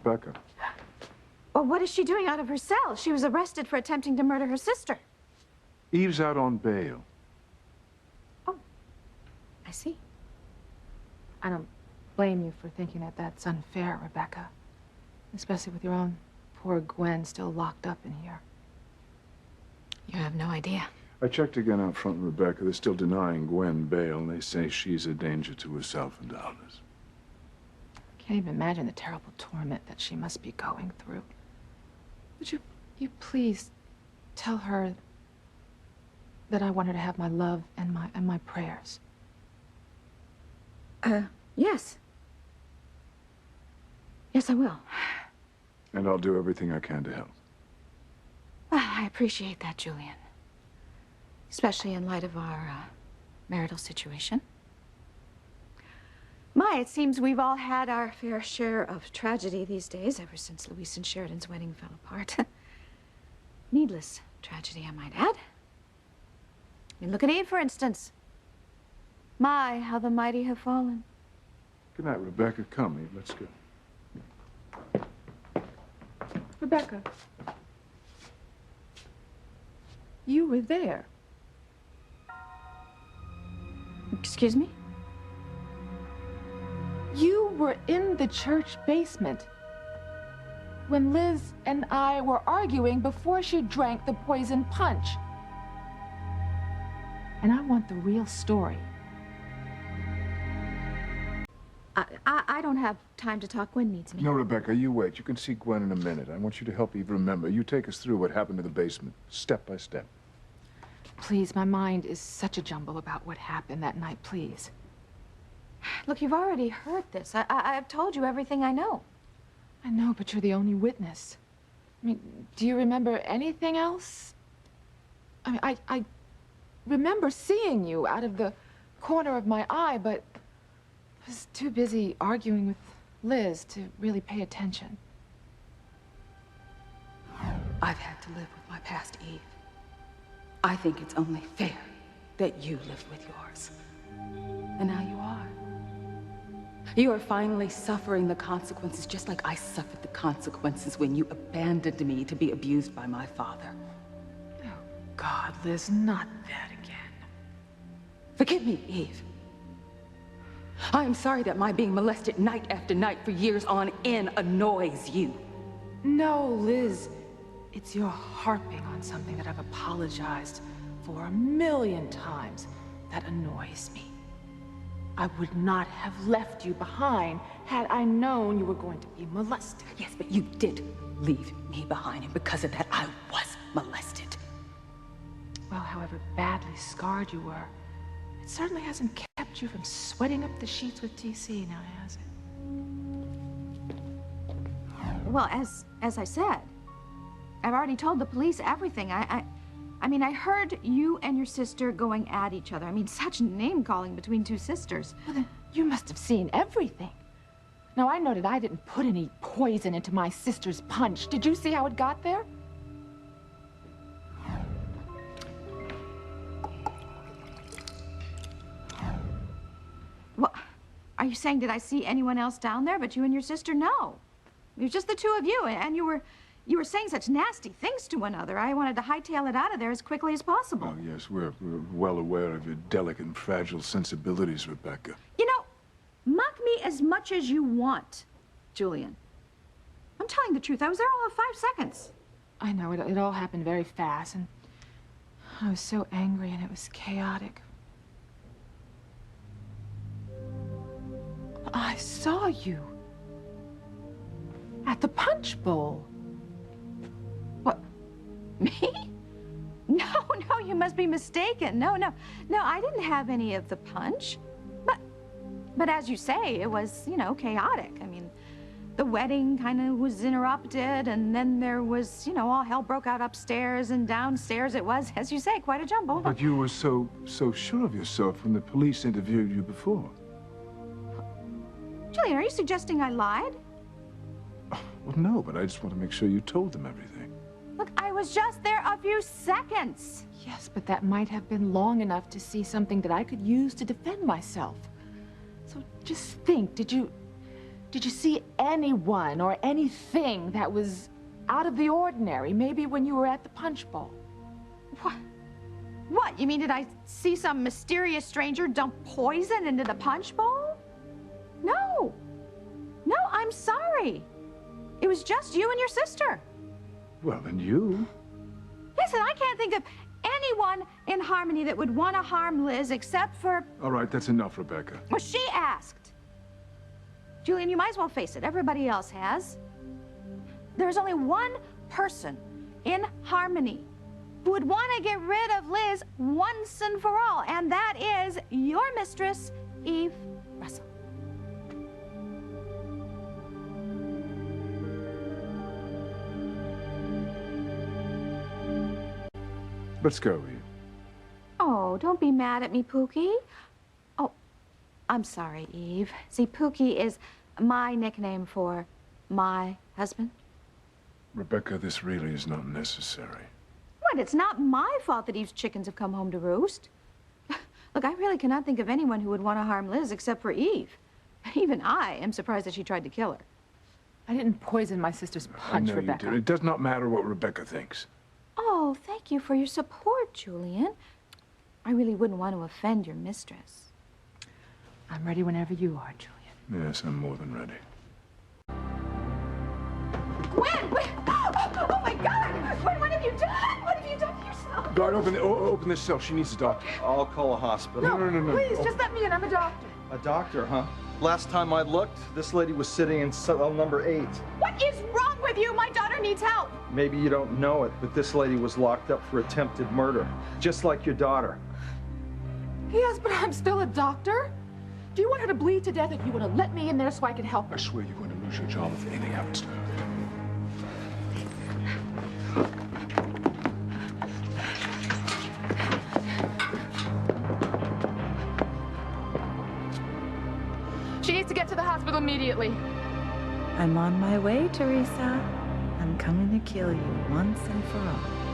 Rebecca. Well, what is she doing out of her cell? She was arrested for attempting to murder her sister. Eve's out on bail. Oh, I see. I don't blame you for thinking that that's unfair, Rebecca. Especially with your own poor Gwen still locked up in here. You have no idea. I checked again out front, Rebecca. They're still denying Gwen bail, and they say she's a danger to herself and others. I can't even imagine the terrible torment that she must be going through. Would you please tell her that I want her to have my love and my prayers? Yes. Yes, I will. And I'll do everything I can to help. Well, I appreciate that, Julian. Especially in light of our marital situation. My, it seems we've all had our fair share of tragedy these days, ever since Louise and Sheridan's wedding fell apart. Needless tragedy, I might add. I mean, look at Eve, for instance. My, how the mighty have fallen. Good night, Rebecca. Come, Eve. Let's go. Rebecca. You were there. Excuse me? You were in the church basement when Liz and I were arguing before she drank the poison punch. And I want the real story. I don't have time to talk. Gwen needs me. No, Rebecca, you wait. You can see Gwen in a minute. I want you to help Eve remember. You take us through what happened in the basement, step by step. Please, my mind is such a jumble about what happened that night, please. Look, you've already heard this. I've told you everything I know. I know, but you're the only witness. I mean, do you remember anything else? I mean, I remember seeing you out of the corner of my eye, but I was too busy arguing with Liz to really pay attention. I've had to live with my past, Eve. I think it's only fair that you lived with yours. And now you are. You are finally suffering the consequences just like I suffered the consequences when you abandoned me to be abused by my father. Oh, God, Liz, not that again. Forgive me, Eve. I am sorry that my being molested night after night for years on end annoys you. No, Liz. It's your harping on something that I've apologized for 1,000,000 times that annoys me. I would not have left you behind had I known you were going to be molested. Yes, but you did leave me behind, and because of that, I was molested. Well, however badly scarred you were, it certainly hasn't kept you from sweating up the sheets with TC, now has it? Well, as I said, I've already told the police everything. I mean, I heard you and your sister going at each other. I mean, such name-calling between two sisters. Well, then you must have seen everything. Now, I know that I didn't put any poison into my sister's punch. Did you see how it got there? Well, are you saying, did I see anyone else down there but you and your sister? No. It was just the two of you, and you were saying such nasty things to one another. I wanted to hightail it out of there as quickly as possible. Oh, yes, we're well aware of your delicate and fragile sensibilities, Rebecca. You know, mock me as much as you want, Julian. I'm telling the truth. I was there all of 5 seconds. I know, it all happened very fast, and I was so angry, and it was chaotic. I saw you at the punch bowl. What? Me? No, you must be mistaken. No, I didn't have any of the punch. But as you say, it was, you know, chaotic. I mean, the wedding kind of was interrupted, and then there was, you know, all hell broke out upstairs, and downstairs it was, as you say, quite a jumble. But you were so sure of yourself when the police interviewed you before. Julian, are you suggesting I lied? Well, no, but I just want to make sure you told them everything. Look, I was just there a few seconds. Yes, but that might have been long enough to see something that I could use to defend myself. So just think, did you Did you see anyone or anything that was out of the ordinary? Maybe when you were at the punch bowl? What? What? You mean, did I see some mysterious stranger dump poison into the punch bowl? No. No, I'm sorry. It was just you and your sister. Well, and you? Listen, I can't think of anyone in Harmony that would want to harm Liz except for... All right, that's enough, Rebecca. Well, she asked. Julian, you might as well face it. Everybody else has. There's only one person in Harmony who would want to get rid of Liz once and for all, and that is your mistress, Eve Russell. Let's go, Eve. Oh, don't be mad at me, Pookie. Oh, I'm sorry, Eve. See, Pookie is my nickname for my husband. Rebecca, this really is not necessary. What? It's not my fault that Eve's chickens have come home to roost. Look, I really cannot think of anyone who would want to harm Liz except for Eve. Even I am surprised that she tried to kill her. I didn't poison my sister's punch, I know Rebecca. you did. It does not matter what Rebecca thinks. Oh, thank you for your support, Julian. I really wouldn't want to offend your mistress. I'm ready whenever you are, Julian. Yes, I'm more than ready. Gwen! Oh my God! Gwen, what have you done? What have you done to yourself? Guard, open this cell. She needs a doctor. I'll call a hospital. No. Please, just let me in. I'm a doctor. A doctor, huh? Last time I looked, this lady was sitting in cell number 8. What is wrong with you? My daughter needs help. Maybe you don't know it, but this lady was locked up for attempted murder, just like your daughter. Yes, but I'm still a doctor. Do you want her to bleed to death, or do you want to let me in there so I can help her? I swear you're going to lose your job if anything happens to her. She needs to get to the hospital immediately. I'm on my way, Teresa. I'm coming to kill you once and for all.